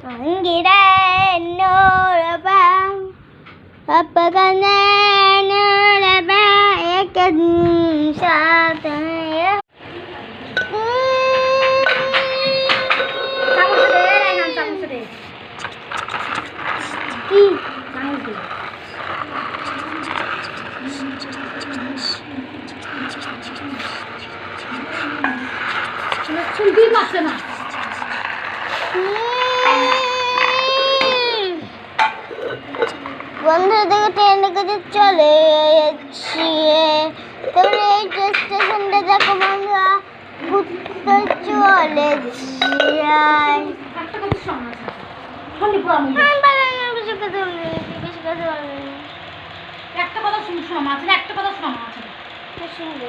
Anggiran nurabang Apakana nurabang Ikan sataya Camus deh. শুনতেই পাচ্ছে না বন্ধুরা দেখো ট্রেনের কাছে চলে যাচ্ছি তারপরে এই স্টেশনটা দেখো বন্ধুরা ঘুরতে চলেছি একটা কথা শোনা মাছের একটা কথা শোনা মাছের শুনবে